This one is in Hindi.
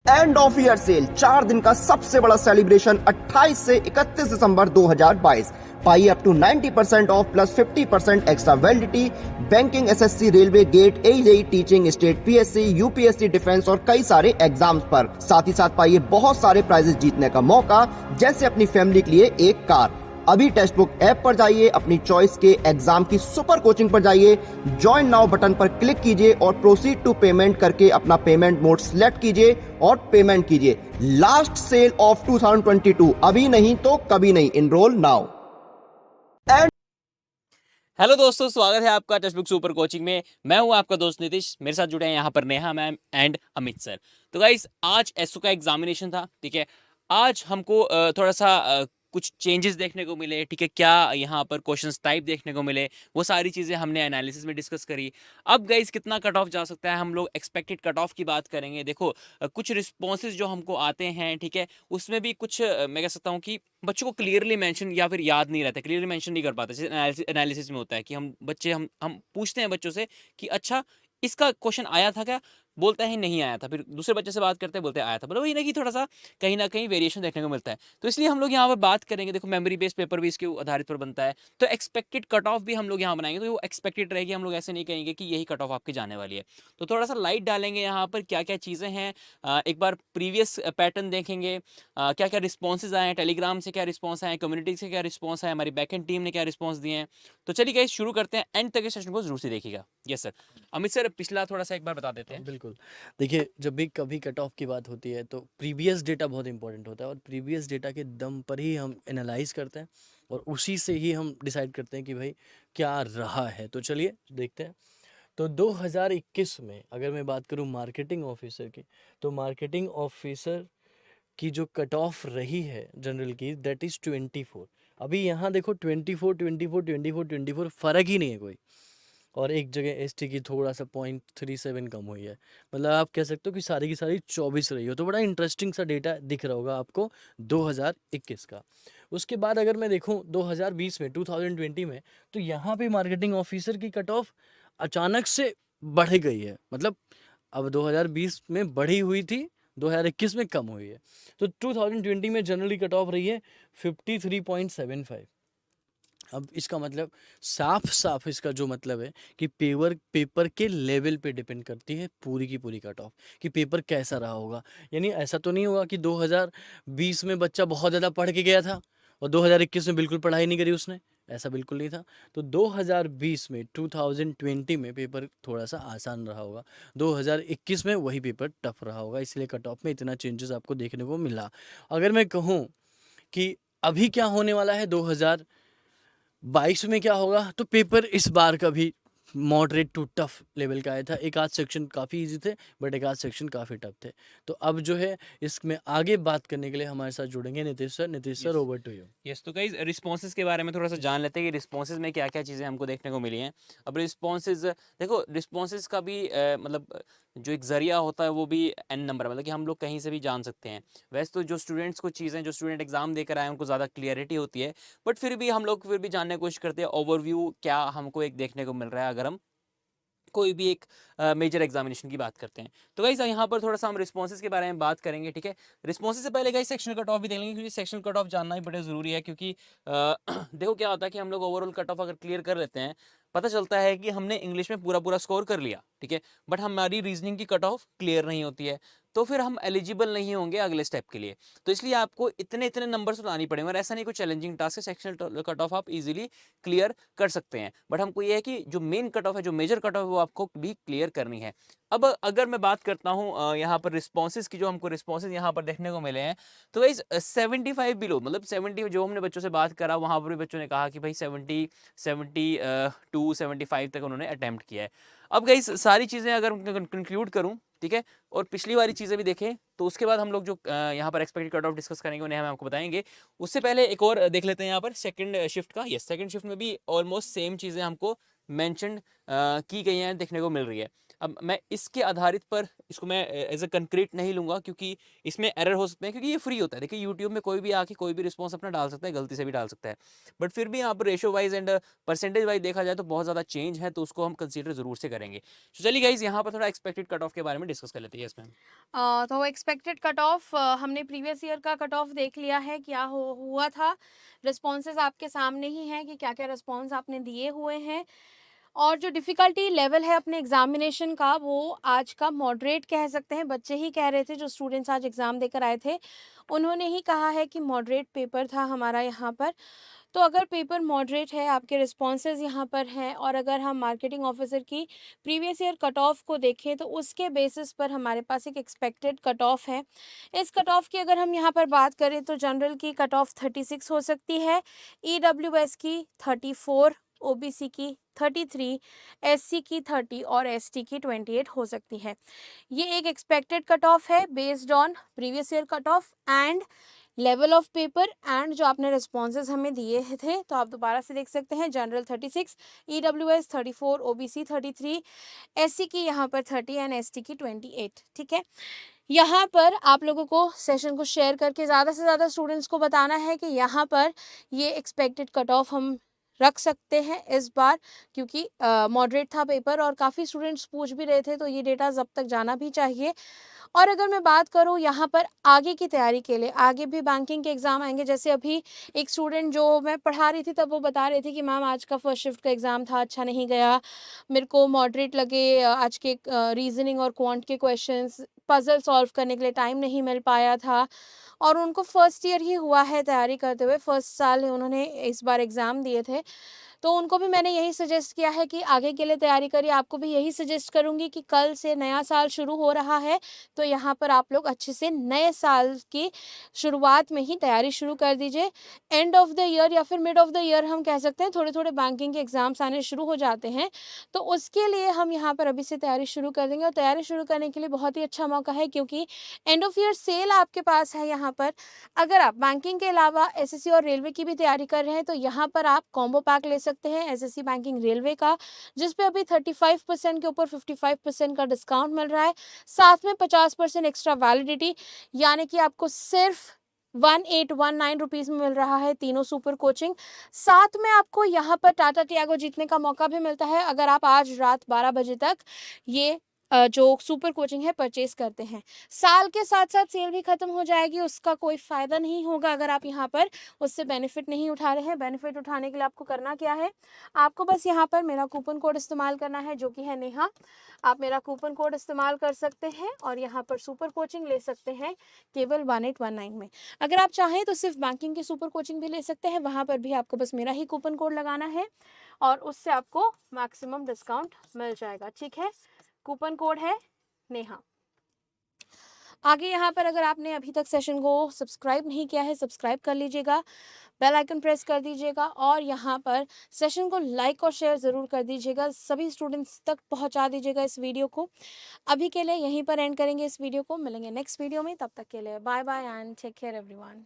एंड ऑफ ईयर सेल 4 दिन का सबसे बड़ा सेलिब्रेशन 28 से 31 दिसंबर 2022। पाइए up to 90% off plus 50% extra validity. Banking, SSC, railway, GATE, AJE, teaching, state PSC, UPSC, defence और कई सारे एग्जाम्स पर। साथ ही साथ पाइए बहुत सारे प्राइजेस जीतने का मौका, जैसे अपनी फैमिली के लिए एक कार। अभी टेक्स्ट बुक ऐप पर जाइए, अपनी चॉइस के एग्जाम की सुपर कोचिंग पर जाइए, ज्वाइन नाउ बटन पर क्लिक कीजिए और प्रोसीड टू पेमेंट करके अपना पेमेंट मोड सिलेक्ट कीजिए और पेमेंट कीजिए। लास्ट सेल ऑफ 2022, अभी नहीं तो कभी नहीं। Enrol now. हेलो दोस्तों, स्वागत है आपका टेक्स्ट बुक सुपर कोचिंग में। मैं हूं आपका दोस्त नीतीश। मेरे साथ जुड़े हैं यहाँ पर Neha ma'am and Amit sir. तो गाइस, आज एसओ का एग्जामिनेशन था, ठीक है। आज हमको थोड़ा सा कुछ चेंजेस देखने को मिले, ठीक है। क्या यहाँ पर क्वेश्चंस टाइप देखने को मिले, वो सारी चीज़ें हमने एनालिसिस में डिस्कस करी। अब गाइस, कितना कट ऑफ जा सकता है, हम लोग एक्सपेक्टेड कट ऑफ की बात करेंगे। देखो, कुछ रिस्पॉन्सेज जो हमको आते हैं, ठीक है, उसमें भी कुछ मैं कह सकता हूँ कि बच्चों को क्लियरली मेंशन या फिर याद नहीं रहता, क्लियरली मेंशन नहीं कर पाते। जैसे एनालिसिस में होता है कि हम पूछते हैं बच्चों से कि अच्छा, इसका क्वेश्चन आया था क्या, बोलता है नहीं आया था। फिर दूसरे बच्चे से बात करते हैं, बोलते हैं आया था। मतलब वही ना कि थोड़ा सा कहीं ना कहीं वेरिएशन देखने को मिलता है। तो इसलिए हम लोग यहाँ पर बात करेंगे। देखो, मेमोरी बेस्ड पेपर भी इसके आधारित पर बनता है, तो एक्सपेक्टेड कट ऑफ भी हम लोग यहाँ बनाएंगे। तो वो एक्सपेक्टेड रहेगी, हम लोग ऐसे नहीं कहेंगे कि यही कट ऑफ आपकी जाने वाली है। तो थोड़ा सा लाइट डालेंगे यहाँ पर, क्या क्या चीज़ें हैं। एक बार प्रीवियस पैटर्न देखेंगे, क्या क्या रिस्पॉन्सेज आए हैं, टेलीग्राम से क्या रिस्पॉन्स आए हैं, कम्युनिटी से क्या रिस्पॉन्स आए, हमारी बैकएंड टीम ने क्या रिस्पॉन्स दिए हैं। तो चलिए गाइस, शुरू करते हैं। एंड तक इस सेशन को जरूर से देखिएगा। Yes sir. अमित सर, पिछला थोड़ा सा एक बार बता देते हैं। बिल्कुल। देखिए, जब भी कभी कट ऑफ की बात होती है तो प्रीवियस डेटा बहुत इंपॉर्टेंट होता है, और प्रीवियस डेटा के दम पर ही हम एनालाइज करते हैं और उसी से ही हम डिसाइड करते हैं कि भाई क्या रहा है। तो चलिए देखते हैं। तो 2021 में अगर मैं बात करूं मार्केटिंग ऑफिसर की, तो मार्केटिंग ऑफिसर की जो कट ऑफ रही है जनरल की, दैट इज़ 24। अभी यहाँ देखो, 24 24 24 24, फ़र्क ही नहीं है कोई। और एक जगह एसटी की थोड़ा सा 0.37 कम हुई है। मतलब आप कह सकते हो कि सारी की सारी 24 रही हो। तो बड़ा इंटरेस्टिंग सा डेटा दिख रहा होगा आपको 2021 का। उसके बाद अगर मैं देखूं 2020 में, 2020 में, तो यहाँ पे मार्केटिंग ऑफिसर की कट ऑफ अचानक से बढ़ गई है। मतलब अब 2020 में बढ़ी हुई थी, 2021 में कम हुई है। तो 2020 में जनरली कट ऑफ रही है 53.75। अब इसका मतलब साफ साफ इसका जो मतलब है कि पेपर पेपर के लेवल पे डिपेंड करती है पूरी की पूरी कट ऑफ, कि पेपर कैसा रहा होगा। यानी ऐसा तो नहीं होगा कि 2020 में बच्चा बहुत ज़्यादा पढ़ के गया था और 2021 में बिल्कुल पढ़ाई नहीं करी उसने, ऐसा बिल्कुल नहीं था। तो 2020 में, 2020 में पेपर थोड़ा सा आसान रहा होगा, 2021 में वही पेपर टफ रहा होगा, इसलिए कट ऑफ में इतना चेंजेस आपको देखने को मिला। अगर मैं कहूँ कि अभी क्या होने वाला है 2022 में क्या होगा, तो पेपर इस बार का भी मॉडरेट टू टफ लेवल का आया था। एक आध सेक्शन काफ़ी इजी थे, बट एक आध सेक्शन काफ़ी टफ थे। तो अब जो है, इसमें आगे बात करने के लिए हमारे साथ जुड़ेंगे Nitish sir. Nitish sir, yes over to you. Yes. तो गाइज, रिस्पॉन्सेज के बारे में थोड़ा सा जान लेते हैं कि रिस्पॉन्सेज में क्या क्या चीज़ें हमको देखने को मिली हैं। अब रिस्पॉन्सेज, देखो, रिस्पॉन्सेज का भी मतलब जो एक जरिया होता है वो भी एन नंबर, मतलब कि हम लोग कहीं से भी जान सकते हैं। वैसे तो जो स्टूडेंट्स को चीज़ें, जो स्टूडेंट एग्जाम देकर आए, उनको ज़्यादा क्लियरिटी होती है, बट फिर भी हम लोग फिर भी जानने की कोशिश करते हैं ओवरव्यू क्या हमको एक देखने को मिल रहा है, अगर हम कोई भी एक मेजर एग्जामिनेशन की बात करते हैं। तो गाइस, यहाँ पर थोड़ा सा हम रिस्पॉन्सेज के बारे में बात करेंगे, ठीक है। रिस्पॉन्सेज से पहले गाइस सेक्शनल कट ऑफ भी देख लेंगे, क्योंकि सेक्शनल कट ऑफ जानना ही बड़ा ज़रूरी है। क्योंकि देखो क्या होता है कि हम लोग ओवरऑल कट ऑफ अगर क्लियर कर लेते हैं, पता चलता है कि हमने इंग्लिश में पूरा पूरा स्कोर कर लिया, ठीक है, बट हमारी रीजनिंग की कट ऑफ क्लियर नहीं होती है, तो फिर हम एलिजिबल नहीं होंगे अगले स्टेप के लिए। तो इसलिए आपको इतने इतने नंबर्स लानी पड़ेंगे, और ऐसा नहीं कोई चैलेंजिंग टास्क है, सेक्शनल कट ऑफ आप इजीली क्लियर कर सकते हैं। बट हमको ये है कि जो मेन कट ऑफ है, जो मेजर कट ऑफ है, वो आपको भी क्लियर करनी है। अब अगर मैं बात करता हूँ यहाँ पर रिस्पॉन्सेज की, जो हमको रिस्पॉन्सेज यहाँ पर देखने को मिले हैं, तो गाइस 75 बिलो, मतलब 70, जो हमने बच्चों से बात करा वहाँ पर भी बच्चों ने कहा कि भाई 72 75 तक उन्होंने अटैम्प्ट किया है। अब गाइस, सारी चीज़ें अगर कंक्लूड करूँ, ठीक है, और पिछली वाली चीज़ें भी देखें, तो उसके बाद हम लोग जो यहाँ पर एक्सपेक्टेड कट ऑफ डिस्कस करेंगे उन्हें हम आपको बताएंगे। उससे पहले एक और देख लेते हैं यहाँ पर सेकंड शिफ्ट का। यस, सेकंड शिफ्ट में भी ऑलमोस्ट सेम चीज़ें हमको मेंशन की गई हैं, देखने को मिल रही है। अब मैं इसके आधारित पर इसको मैं एज अ कंक्रीट नहीं लूँगा, क्योंकि इसमें एरर हो सकते हैं, क्योंकि ये फ्री होता है। देखिए यूट्यूब में कोई भी आके कोई भी रिस्पॉन्स अपना डाल सकता है, गलती से भी डाल सकता है, बट फिर भी यहाँ पर ratio wise and percentage wise देखा जाए तो बहुत ज़्यादा चेंज है, तो उसको हम कंसीडर ज़रूर से करेंगे। तो चलिए गाइज यहाँ पर थोड़ा एक्सपेक्टेड कट ऑफ के बारे में डिस्कस कर लेते हैं इसमें। तो एक्सपेक्टेड कट ऑफ हमने प्रीवियस ईयर का कट ऑफ देख लिया है, क्या हुआ था। रिस्पॉन्सेज आपके सामने ही हैं कि क्या क्या रिस्पॉन्स आपने दिए हुए हैं। और जो डिफ़िकल्टी लेवल है अपने एग्ज़ामिनेशन का, वो आज का मॉडरेट कह सकते हैं। बच्चे ही कह रहे थे, जो स्टूडेंट्स आज एग्ज़ाम देकर आए थे, उन्होंने ही कहा है कि मॉडरेट पेपर था हमारा यहाँ पर। तो अगर पेपर मॉडरेट है, आपके रिस्पॉन्सेज यहाँ पर हैं, और अगर हम मार्केटिंग ऑफिसर की प्रीवियस ईयर कट ऑफ को देखें तो उसके बेसिस पर हमारे पास एक एक्सपेक्टेड कट ऑफ है। इस कट ऑफ की अगर हम यहाँ पर बात करें तो जनरल की कट ऑफ 36 हो सकती है, ईडब्ल्यूएस की 34, ओबीसी की 33, एससी की 30 और एसटी की 28 हो सकती है। ये एक एक्सपेक्टेड कट ऑफ है based on previous year cut off and level of paper and जो आपने रिस्पॉन्सेज हमें दिए थे। तो आप दोबारा से देख सकते हैं, जनरल 36, ईडब्ल्यूएस 34, ओबीसी 33, एससी की यहाँ पर 30 एंड एसटी की 28। ठीक है, यहाँ पर आप लोगों को सेशन को शेयर करके ज़्यादा से ज़्यादा स्टूडेंट्स को बताना है कि यहाँ पर ये एक्सपेक्टेड कट ऑफ हम रख सकते हैं इस बार, क्योंकि मॉडरेट था पेपर और काफ़ी स्टूडेंट्स पूछ भी रहे थे, तो ये डेटा जब तक जाना भी चाहिए। और अगर मैं बात करूँ यहाँ पर आगे की तैयारी के लिए, आगे भी बैंकिंग के एग्ज़ाम आएंगे। जैसे अभी एक स्टूडेंट जो मैं पढ़ा रही थी तब वो बता रहे थे कि मैम आज का फर्स्ट शिफ्ट का एग्ज़ाम था, अच्छा नहीं गया, मेरे को मॉडरेट लगे, आज के रीजनिंग और क्वांट के क्वेश्चंस, पजल सॉल्व करने के लिए टाइम नहीं मिल पाया था। और उनको फर्स्ट ईयर ही हुआ है तैयारी करते हुए, फर्स्ट साल उन्होंने इस बार एग्ज़ाम दिए थे। तो उनको भी मैंने यही सजेस्ट किया है कि आगे के लिए तैयारी करिए। आपको भी यही सजेस्ट करूँगी कि कल से नया साल शुरू हो रहा है, तो यहाँ पर आप लोग अच्छे से नए साल की शुरुआत में ही तैयारी शुरू कर दीजिए। एंड ऑफ द ईयर या फिर मिड ऑफ द ईयर हम कह सकते हैं, थोड़े-थोड़े बैंकिंग के एग्ज़ाम्स आने शुरू हो जाते हैं, तो उसके लिए हम यहाँ पर अभी से तैयारी शुरू कर देंगे। और तैयारी शुरू करने के लिए बहुत ही अच्छा मौका है, क्योंकि एंड ऑफ ईयर सेल आपके पास है यहाँ पर। अगर आप बैंकिंग के अलावा एसएससी और रेलवे की भी तैयारी कर रहे हैं, तो यहाँ पर आप कॉम्बो पैक ले सकते हैं एसएससी बैंकिंग रेलवे का, जिस पे अभी 35% के ऊपर 55% का डिस्काउंट मिल रहा है, साथ में 50% एक्स्ट्रा वैलिडिटी, यानी कि आपको सिर्फ 1819 रुपीज़ में मिल रहा है तीनों सुपर कोचिंग। साथ में आपको यहाँ पर टाटा टियागो जीतने का मौका भी मिलता है, अगर आप आज रात 12 बजे तक ये जो सुपर कोचिंग है परचेज करते हैं। साल के साथ साथ सेल भी खत्म हो जाएगी, उसका कोई फ़ायदा नहीं होगा अगर आप यहाँ पर उससे बेनिफिट नहीं उठा रहे हैं। बेनिफिट उठाने के लिए आपको करना क्या है, आपको बस यहाँ पर मेरा कूपन कोड इस्तेमाल करना है, जो कि है नेहा। आप मेरा कूपन कोड इस्तेमाल कर सकते हैं और यहाँ पर सुपर कोचिंग ले सकते हैं केवल 1819 में। अगर आप चाहें तो सिर्फ बैंकिंग की सुपर कोचिंग भी ले सकते हैं, वहाँ पर भी आपको बस मेरा ही कूपन कोड लगाना है और उससे आपको मैक्सिमम डिस्काउंट मिल जाएगा। ठीक है, कूपन कोड है नेहा। आगे यहाँ पर अगर आपने अभी तक सेशन को सब्सक्राइब नहीं किया है, सब्सक्राइब कर लीजिएगा, बेल आइकन प्रेस कर दीजिएगा और यहाँ पर सेशन को लाइक और शेयर ज़रूर कर दीजिएगा, सभी स्टूडेंट्स तक पहुँचा दीजिएगा इस वीडियो को। अभी के लिए यहीं पर एंड करेंगे इस वीडियो को, मिलेंगे नेक्स्ट वीडियो में, तब तक के लिए bye bye and take care everyone.